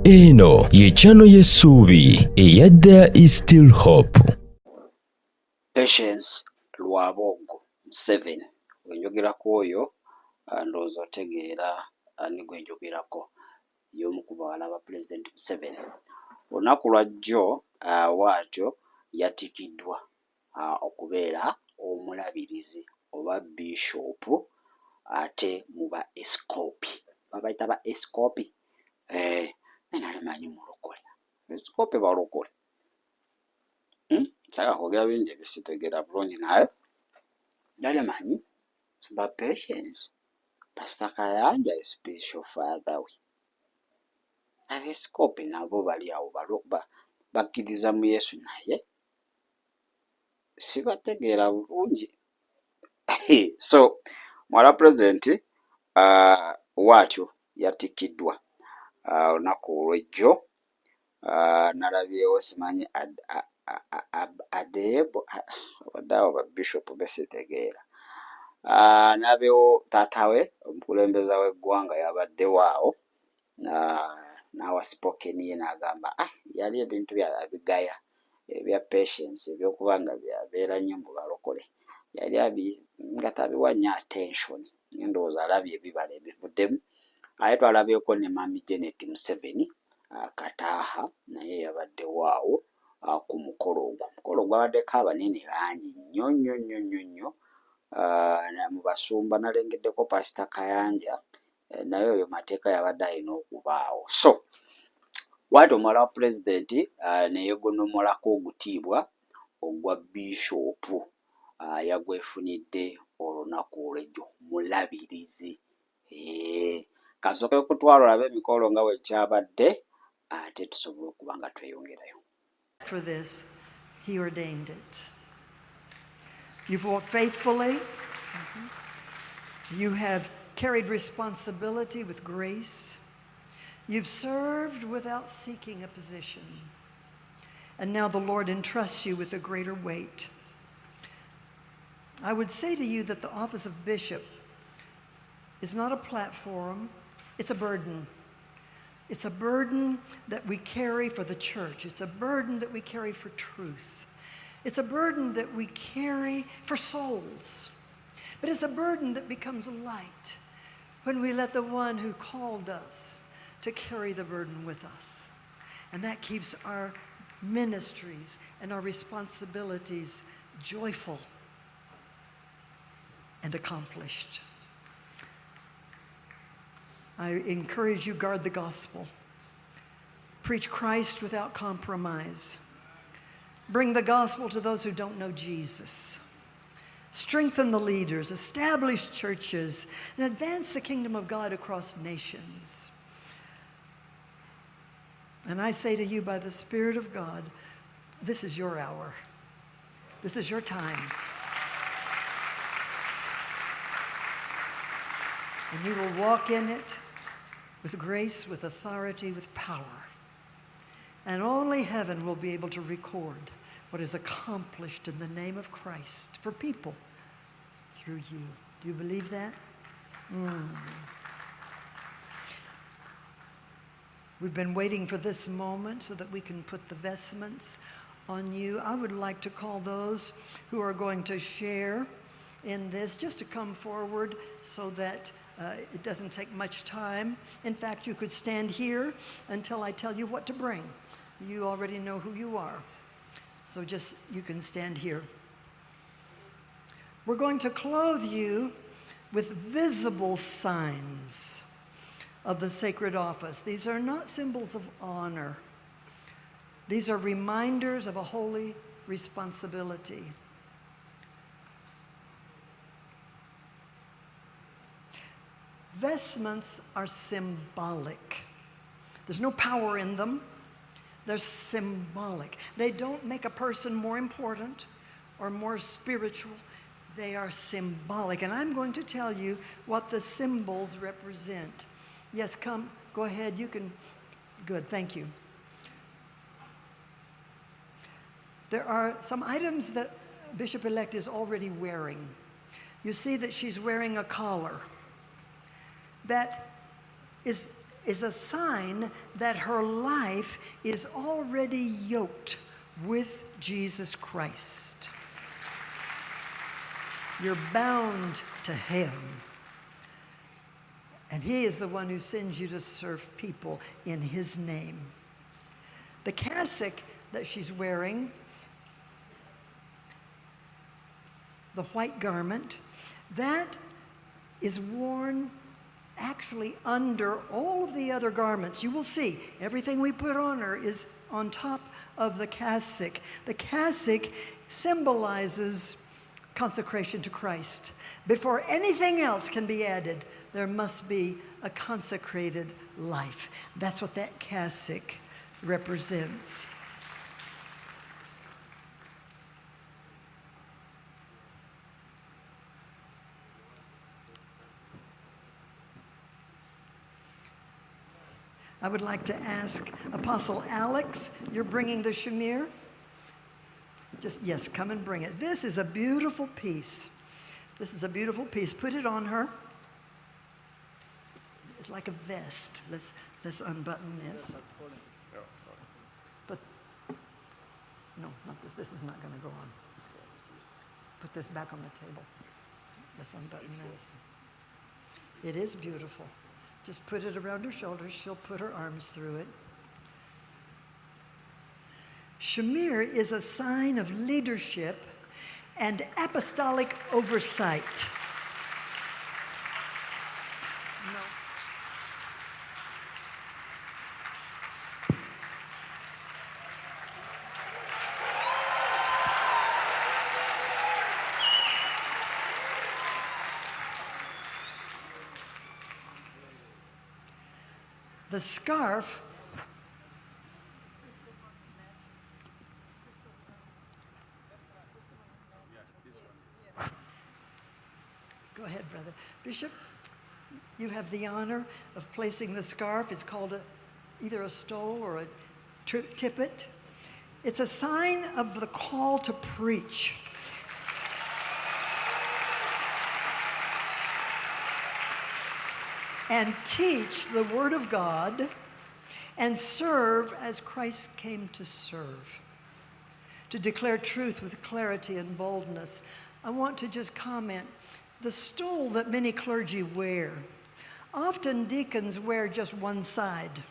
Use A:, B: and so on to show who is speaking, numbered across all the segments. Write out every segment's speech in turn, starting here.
A: Eno ye chano y'essuubi eyadda is still hope.
B: Patience Rwabogo Museveni wenjogerako oyo ndowooza otegeera ani gwe njogerako y'omu ku bawala ba Pulezidenti Museveni. Olunaku lwa jjo bw'atyo yatikiddwa okubeera omulabirizi oba bishopu ate mu ba Besikoppi. Babayita ba Besikoppi. Nali manyi mulokole. Besikoppi balokole. Saka kwogera bingi ebisitegeera bulungi naye nali manyi ba Patience. Pastor Kayanja is special father we. Abesikoppi nabo bali awo bakkiriza mu Yesu naye sibategeera bulungi. So mwala pulezidenti bw'atyo yatikiddwa olunaku olw'ejjo. Nalabyewo simanyi adeebo abadde awo ba bishopu besitegeera. Nalabyewo taata we omukulembeze w'eggwanga yabaddewo awo n'awa spoken ye n'agamba yali ebintu byabigaya ebya Patience ebyokuba nga byabeera nnyo mu balokole yali nga tabiwa nnyo attention. Ndowooza alabye ebibala ebivuddemu. Ate twalabyeko ne Mami Janet Museveni Kataaha naye yabaddewo awo ku mukolo ogwo. Omukolo gwabaddeko abanene bangi nnyo. Mu basumba nalengeddeko Pastor Kayanja naye oyo mateeka yabadde alina okubaawo. So bw'atyo omwala wa pulezidenti ne yeegonnomolako ogutiibwa ogwa bishopu yagwefunidde olunaku olw'ejjo mulabirizi. Kasooke okutwala olabe emikolo nga bwe kyabadde ate tusobole okuba nga tweyongerayo.
C: For this, he ordained it. You've walked faithfully. You have carried responsibility with grace. You've served without seeking a position. And now the Lord entrusts you with a greater weight. I would say to you that the office of bishop is not a platform, it's a burden. It's a burden that we carry for the church. It's a burden that we carry for truth. It's a burden that we carry for souls. But it's a burden that becomes light when we let the one who called us to carry the burden with us. And that keeps our ministries and our responsibilities joyful and accomplished. I encourage you, guard the gospel. Preach Christ without compromise. Bring the gospel to those who don't know Jesus. Strengthen the leaders, establish churches, and advance the kingdom of God across nations. And I say to you, by the Spirit of God, this is your hour. This is your time. And you will walk in it with grace, with authority, with power. And only heaven will be able to record what is accomplished in the name of Christ for people through you. Do you believe that? We've been waiting for this moment so that we can put the vestments on you. I would like to call those who are going to share in this just to come forward so that it doesn't take much time. In fact, you could stand here until I tell you what to bring. You already know who you are. So just, you can stand here. We're going to clothe you with visible signs of the sacred office. These are not symbols of honor. These are reminders of a holy responsibility. Vestments are symbolic. There's no power in them. They're symbolic. They don't make a person more important or more spiritual. They are symbolic. And I'm going to tell you what the symbols represent. Yes, come, go ahead. You can. Good, thank you. There are some items that Bishop-elect is already wearing. You see that she's wearing a collar. That is is a sign that her life is already yoked with Jesus Christ. You're bound to him. And he is the one who sends you to serve people in his name. The cassock that she's wearing, the white garment, that is worn actually under all of the other garments. You will see everything we put on her is on top of the cassock. The cassock symbolizes consecration to Christ. Before anything else can be added, there must be a consecrated life. That's what that cassock represents. I would like to ask Apostle Alex, you're bringing the shamir? Yes, come and bring it. This is a beautiful piece. This is a beautiful piece. Put it on her. It's like a vest. Let's unbutton this. But no, not this. This is not going to go on. Put this back on the table. Let's unbutton this. It is beautiful. Just put it around her shoulders. She'll put her arms through it. Shamir is a sign of leadership and apostolic oversight. No. The scarf Go ahead, brother. Bishop, you have the honor of placing the scarf. It's called either a stole or a tippet. It's a sign of the call to preach. And teach the Word of God and serve as Christ came to serve, to declare truth with clarity and boldness. I want to just comment, the stole that many clergy wear, often deacons wear just one side.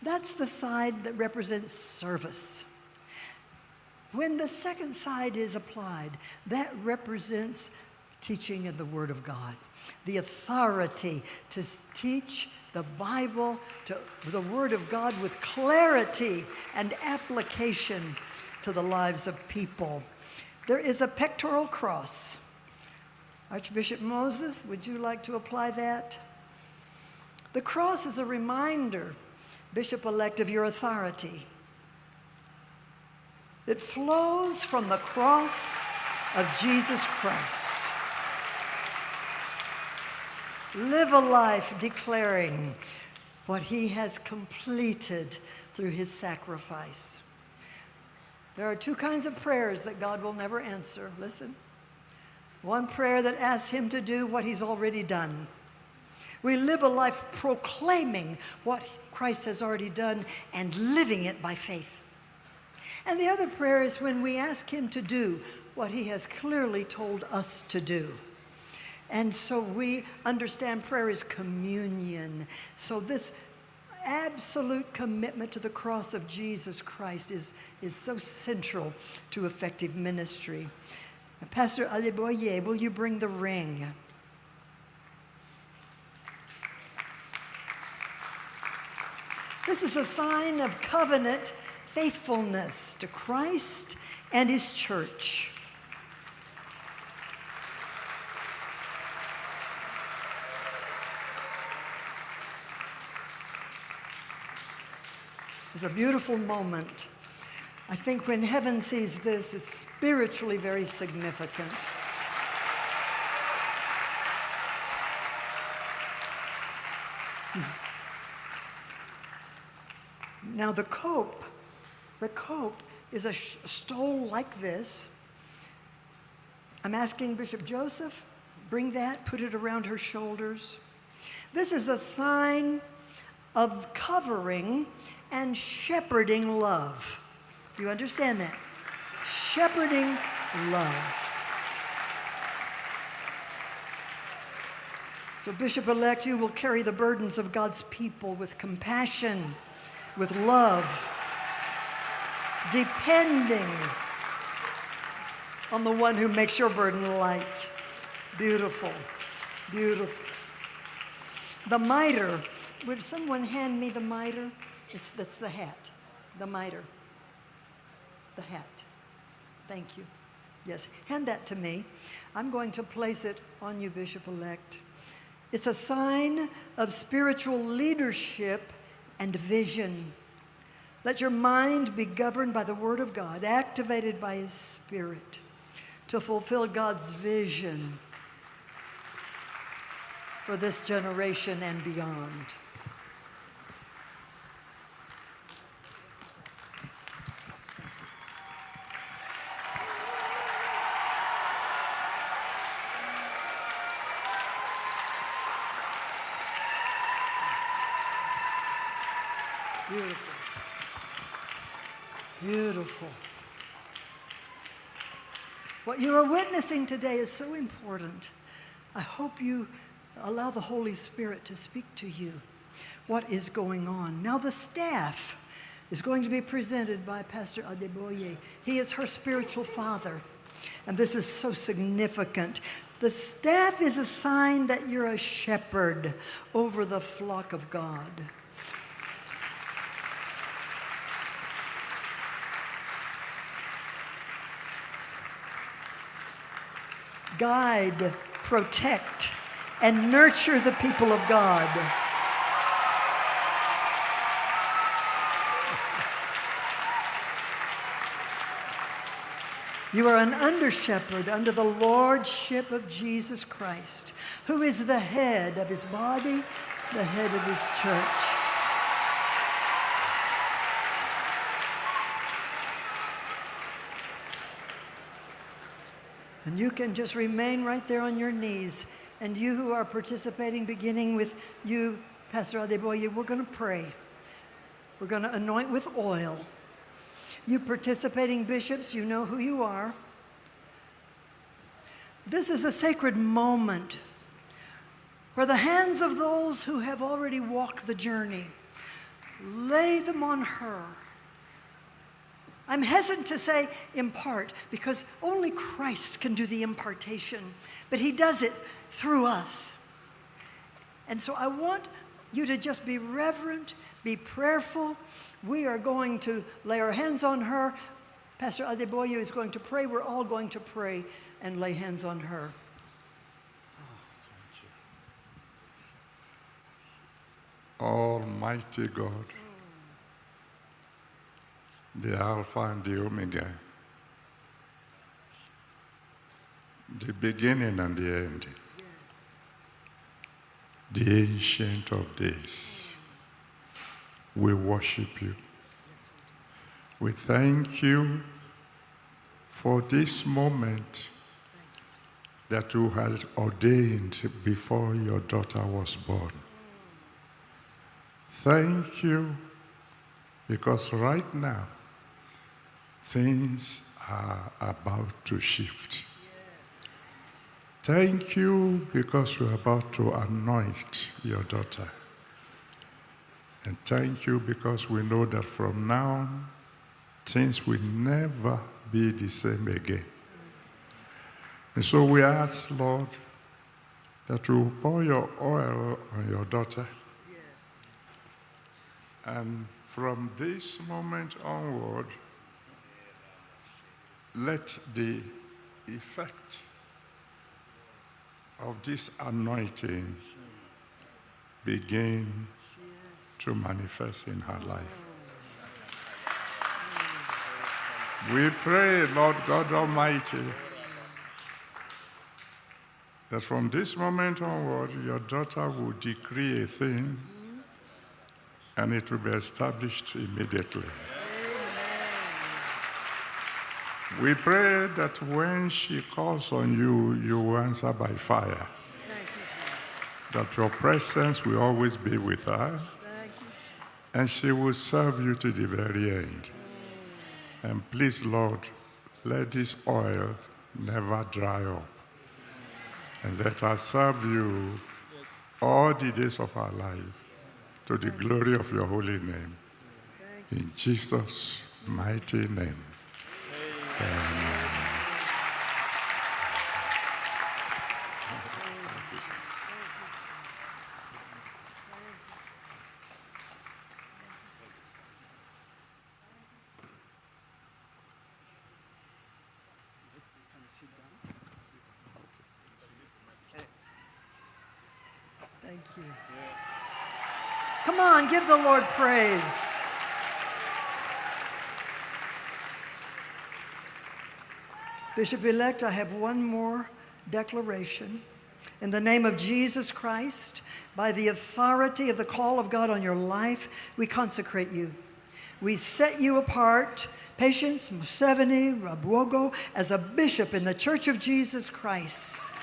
C: That's the side that represents service. When the second side is applied, that represents teaching of the Word of God, the authority to teach the Bible, to the Word of God with clarity and application to the lives of people. There is a pectoral cross. Archbishop Moses, would you like to apply that? The cross is a reminder, Bishop-elect, of your authority. It flows from the cross of Jesus Christ. Live a life declaring what he has completed through his sacrifice. There are two kinds of prayers that God will never answer. Listen. One prayer that asks him to do what he's already done. We live a life proclaiming what Christ has already done and living it by faith. And the other prayer is when we ask him to do what he has clearly told us to do. And so we understand prayer is communion. So this absolute commitment to the cross of Jesus Christ is so central to effective ministry. Now, Pastor Adeboye, will you bring the ring? This is a sign of covenant faithfulness to Christ and his church. It's a beautiful moment. I think when heaven sees this, it's spiritually very significant. Now the cope is a stole like this. I'm asking Bishop Joseph, bring that, put it around her shoulders. This is a sign of covering and shepherding love. Do you understand that? Shepherding love. So, Bishop-elect, you will carry the burdens of God's people with compassion, with love, depending on the one who makes your burden light. Beautiful, beautiful. The mitre. Would someone hand me the mitre? That's the hat. The mitre. The hat. Thank you. Yes, hand that to me. I'm going to place it on you, Bishop-elect. It's a sign of spiritual leadership and vision. Let your mind be governed by the Word of God, activated by His Spirit to fulfill God's vision for this generation and beyond. Beautiful. Beautiful. What you are witnessing today is so important. I hope you allow the Holy Spirit to speak to you. What is going on? Now the staff is going to be presented by Pastor Adeboye. He is her spiritual father. And this is so significant. The staff is a sign that you're a shepherd over the flock of God. Guide, protect, and nurture the people of God. You are an under-shepherd under the lordship of Jesus Christ, who is the head of His body, the head of His church. And you can just remain right there on your knees. And you who are participating, beginning with you, Pastor Adeboye, we're going to pray. We're going to anoint with oil. You participating bishops, you know who you are. This is a sacred moment where the hands of those who have already walked the journey, lay them on her. I'm hesitant to say impart, because only Christ can do the impartation, but He does it through us. And so I want you to just be reverent, be prayerful. We are going to lay our hands on her. Pastor Adeboye is going to pray. We're all going to pray and lay hands on her.
D: Almighty God, the Alpha and the Omega, the beginning and the end, the Ancient of Days, we worship you. We thank you for this moment that you had ordained before your daughter was born. Thank you, because right now, things are about to shift. Thank you, because you're about to anoint your daughter. And thank you, because we know that from now on, things will never be the same again. And so we ask, Lord, that you pour your oil on your daughter. And from this moment onward, let the effect of this anointing begin to manifest in her life. We pray, Lord God Almighty, that from this moment onward, your daughter will decree a thing, and it will be established immediately. We pray that when she calls on you, you will answer by fire. That your presence will always be with her. and she will serve you to the very end. And please, Lord, let this oil never dry up. And let us serve you all the days of our life to the glory of your holy name. In Jesus' mighty name. Amen.
C: Thank you. Come on, give the Lord praise. Bishop-elect, I have one more declaration. In the name of Jesus Christ, by the authority of the call of God on your life, we consecrate you. We set you apart, Patience Museveni, Rwabogo, as a bishop in the Church of Jesus Christ.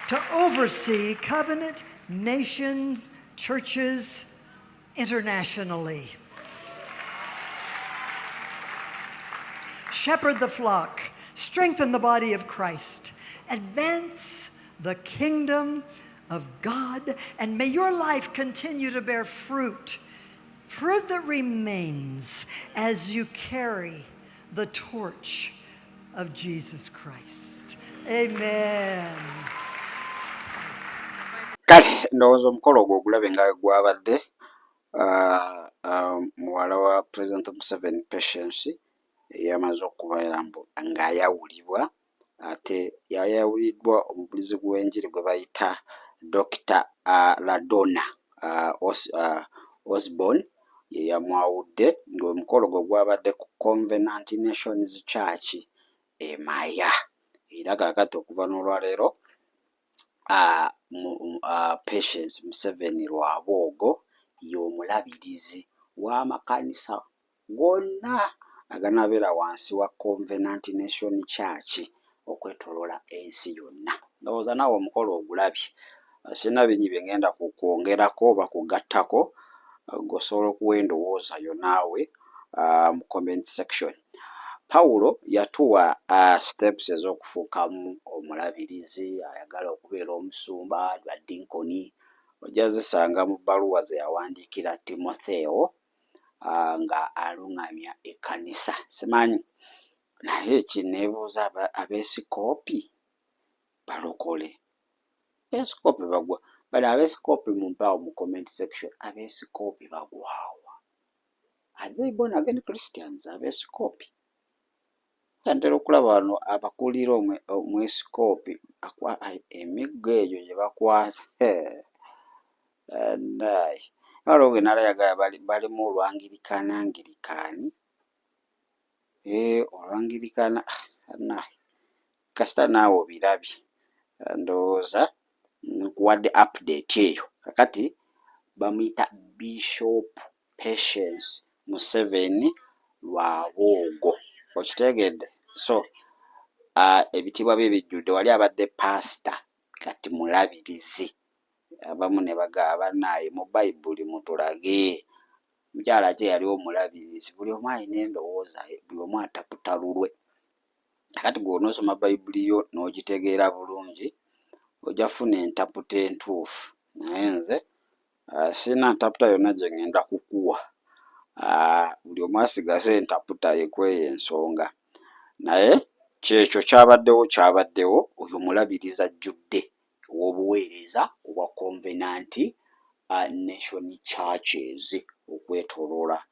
C: To oversee covenant nations, churches internationally. Shepherd the flock, strengthen the body of Christ, advance the kingdom of God, and may your life continue to bear fruit, fruit that remains as you carry the torch of Jesus Christ. Amen.
B: Kale ndowooza omukolo ogwo ogulabe nga gwabadde muwala wa President Museveni Patience yamaze okubeera ng'ayawulibwa ate yayawuliddwa omubulizi gw'enjiri gwe bayita Dr. Ladona Osborne ye yamwawudde ng'omukolo gwe gwabadde ku Covenant Nations Church e Maya era kaakati okuva n'olwaleero Patience Museveni Rwabogo y'omulabirizi w'amakanisa gonna aganabeera wansi wa Covenant Nation Church okwetoloola ensi yonna. Ndowooza naawe omukolo ogulabye. Sirina bingi bye ngenda kukwongerako oba kugattako, gosobola okuwa endowooza yo naawe mu comment section. Pawulo yatuwa steps ez'okufuukamu omulabirizi, ayagala okubeera omusumba, badinkoni. Ojja zisanga mu bbaluwa ze yawandiikira Timotheo nga aluŋŋamya ekkanisa. Simanyi naye kineebuuza abeesikoopi balokole. Abeesikoopi bagwa. Bali abeesikoopi mumpaawo mu comment section. Abeesikoopi bagwawa. Are they born again Christians? Abeesikoopi. Ntera okulaba wano abakulira omwesikoopi emiggo egyo gye bakwata. Naye waliwo gwe nalayagala balimu olwangirikaani. Olwangirikaana kasita naawe obirabye. Ndowooza nkuwadde update eyo. Kakati bamuyita Bishop Patience Museveni Rwabogo. Okitegedde? So ebitibwa bye bijjudde, wali abadde pastor kati mulabirizi. Abamu ne bagamba naye mu Bayibuli mutulage. Mukyala kye yali omulabirizi. Buli omu alina endowooza, buli omu ataputa lulwe. Kati gwe onoosoma Bayibuli yo n'ogitegeera bulungi, ojja funa entaputa entuufu. Naye nze sirina ntaputa yonna gye ngenda kukuwa. Buli omu asigaze entaputa ye kw'eyo ensonga. Naye kyekyo kyabaddewo oyo mulabiriza ajjudde w'obuweereza obwa Covenant Nation Churches okwetoloola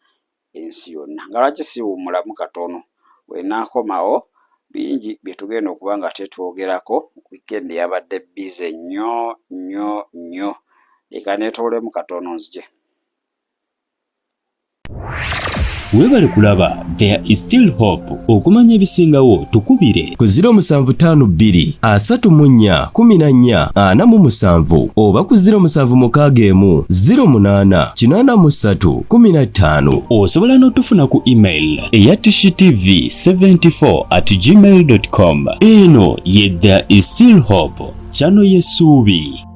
B: ensi yonna. Nga lwaki siwummulamu katono? Bw'enaakomawo bingi bye tugenda okuba nga tetwogerako. Weekend yabadde bize nnyo. Leka neetoolemu katono nzije.
A: Weebale kulaba There is Still Hope. Okumanya ebisingawo tukubire ku 0752 34 14 47 oba ku 0761 08 83 15. Osobola n'otufuna ku email eyatishitv74@gmail.com. Eno ye There is Still Hope, channel y'essuubi.